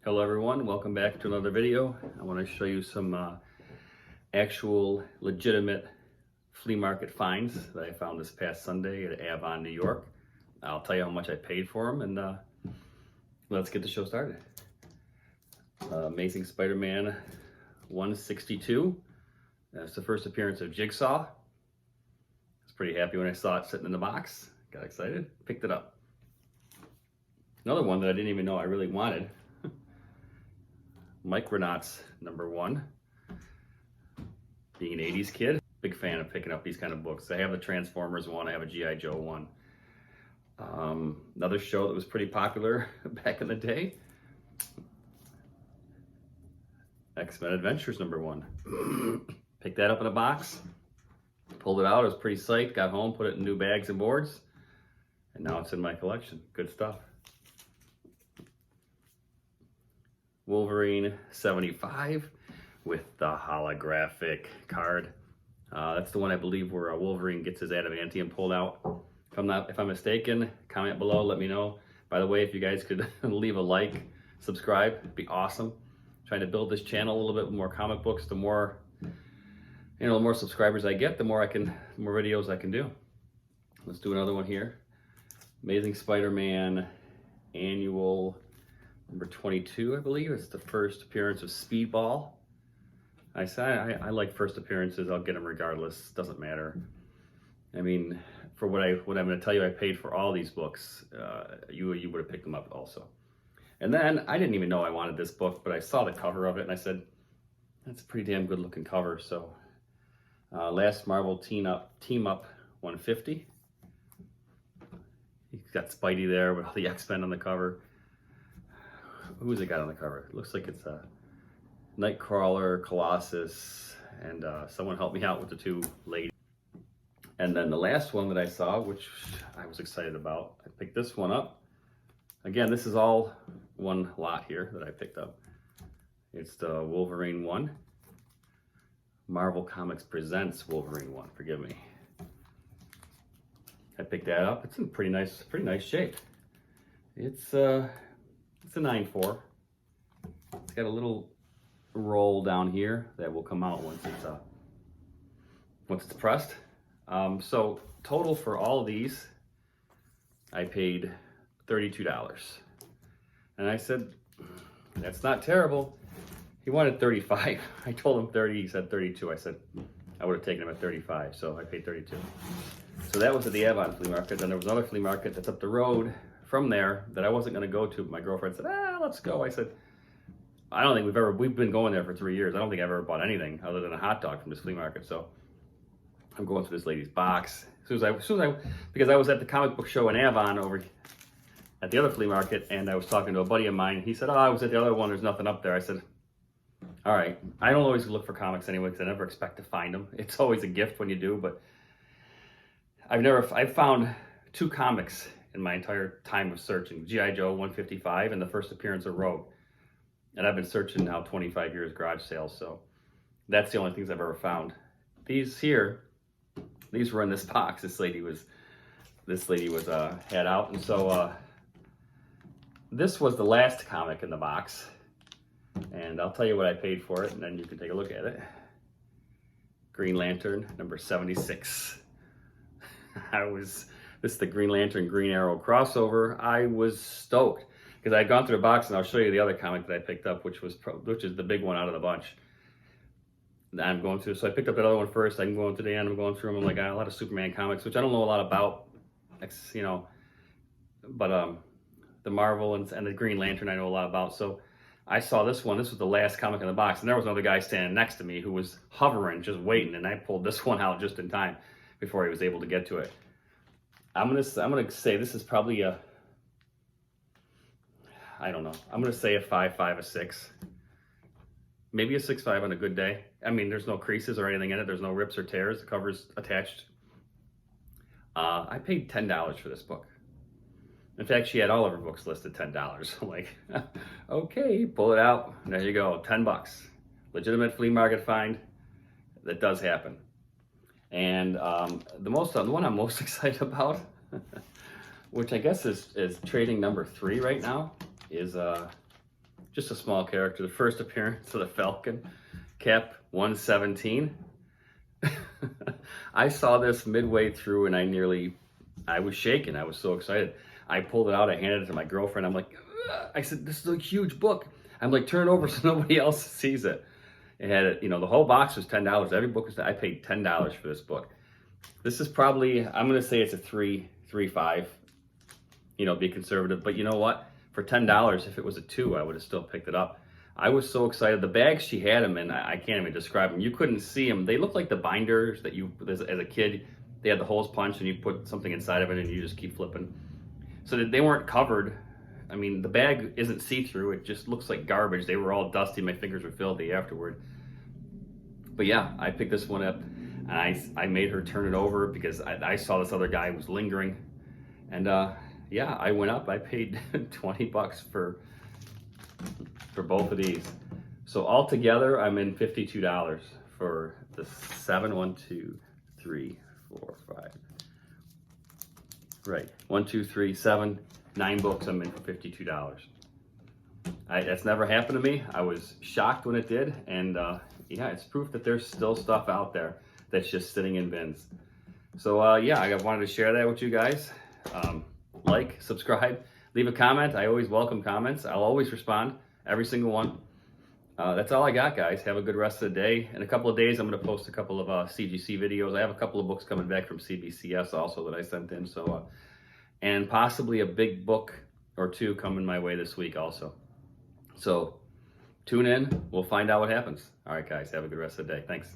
Hello everyone, welcome back to another video. I want to show you some actual legitimate flea market finds that I found this past Sunday at Avon, New York. I'll tell you how much I paid for them and let's get the show started. Amazing Spider-Man 162. That's the first appearance of Jigsaw. I was pretty happy when I saw it sitting in the box. Got excited, picked it up. Another one that I didn't even know I really wanted. Micronauts #1. Being an 80s kid, big fan of picking up these kind of books. I have the Transformers one, I have a G.I. Joe one. Another show that was pretty popular back in the day. X-Men Adventures #1. Picked that up in a box, pulled it out, I was pretty psyched, got home, put it in new bags and boards, and now it's in my collection. Good stuff. Wolverine 75 with the holographic card. That's the one I believe where Wolverine gets his adamantium pulled out. If I'm mistaken, comment below, let me know. By the way, if you guys could leave a like, subscribe, it'd be awesome. Trying to build this channel a little bit more comic books. The more, the more subscribers I get, the more videos I can do. Let's do another one here. Amazing Spider-Man Annual #22, I believe. It's the first appearance of Speedball. I like first appearances. I'll get them regardless. Doesn't matter. I mean, for what I'm going to tell you, I paid for all these books. You would have picked them up also. And then I didn't even know I wanted this book, but I saw the cover of it and I said, that's a pretty damn good looking cover. So, last Marvel Team Up 150. He's got Spidey there with all the X-Men on the cover. Who's it got on the cover? It looks like it's a Nightcrawler, Colossus, and someone helped me out with the two ladies. And then the last one that I saw, which I was excited about, I picked this one up. Again, this is all one lot here that I picked up. It's the Wolverine 1. Marvel Comics Presents Wolverine 1, forgive me. I picked that up. It's in pretty nice shape. It's a 9.4. It's got a little roll down here that will come out once it's pressed. So total for all of these, I paid $32. And I said, that's not terrible. He wanted 35. I told him 30, he said 32. I said, I would have taken him at 35, so I paid 32. So that was at the Avon Flea Market. Then there was another flea market that's up the road from there that I wasn't going to go to, but my girlfriend said, let's go. I said, I don't think we've been going there for 3 years. I don't think I've ever bought anything other than a hot dog from this flea market. So I'm going through this lady's box. Because I was at the comic book show in Avon over at the other flea market, and I was talking to a buddy of mine. He said, I was at the other one, there's nothing up there. I said, all right. I don't always look for comics anyway, because I never expect to find them. It's always a gift when you do, but I've found 2 comics in my entire time of searching. G.I. Joe 155 and the first appearance of Rogue. And I've been searching now 25 years garage sales, so that's the only things I've ever found. These were in this box. This lady was had out, and so this was the last comic in the box. And I'll tell you what I paid for it, and then you can take a look at it. Green Lantern #76. This is the Green Lantern Green Arrow crossover. I was stoked because I had gone through the box, and I'll show you the other comic that I picked up, which is the big one out of the bunch. And I'm going through, so I picked up that other one first. I'm going to the end. I'm going through them. I'm like, I got a lot of Superman comics, which I don't know a lot about, but the Marvel and the Green Lantern I know a lot about. So I saw this one. This was the last comic in the box, and there was another guy standing next to me who was hovering, just waiting, and I pulled this one out just in time before he was able to get to it. I'm gonna say this is probably I don't know. I'm gonna say a 5.5, a 6, maybe a 6.5 on a good day. I mean, there's no creases or anything in it. There's no rips or tears. The cover's attached. I paid $10 for this book. In fact, she had all of her books listed $10. I'm like, okay, pull it out. There you go, $10. Legitimate flea market find. That does happen. And the one I'm most excited about, which I guess is trading number 3 right now, is just a small character. The first appearance of the Falcon, Cap 117. I saw this midway through and I was shaking. I was so excited. I pulled it out, I handed it to my girlfriend. I'm like, ugh. I said, this is a huge book. I'm like, turn it over so nobody else sees it. It had, you know, the whole box was $10. Every book was, I paid $10 for this book. This is probably, I'm going to say it's a 3.5, you know, be conservative. But you know what? For $10, if it was a 2, I would have still picked it up. I was so excited. The bags she had them in, I can't even describe them. You couldn't see them. They looked like the binders that you, as a kid, they had the holes punched and you put something inside of it and you just keep flipping. So that they weren't covered. I mean, the bag isn't see-through. It just looks like garbage. They were all dusty. My fingers were filthy afterward. But yeah, I picked this one up and I made her turn it over because I saw this other guy was lingering. And yeah, I went up. I paid 20 bucks for both of these. So altogether, I'm in $52 for the 7, 1, 2, 3, 4, 5. Right, 1, 2, 3, 7, 9 books. I'm in for $52. That's never happened to me. I was shocked when it did, and yeah, it's proof that there's still stuff out there that's just sitting in bins. So yeah, I wanted to share that with you guys. Like, subscribe, leave a comment. I always welcome comments. I'll always respond, every single one. That's all I got, guys. Have a good rest of the day. In a couple of days, I'm going to post a couple of CGC videos. I have a couple of books coming back from CBCS also that I sent in. So, and possibly a big book or 2 coming my way this week also. So tune in. We'll find out what happens. All right, guys. Have a good rest of the day. Thanks.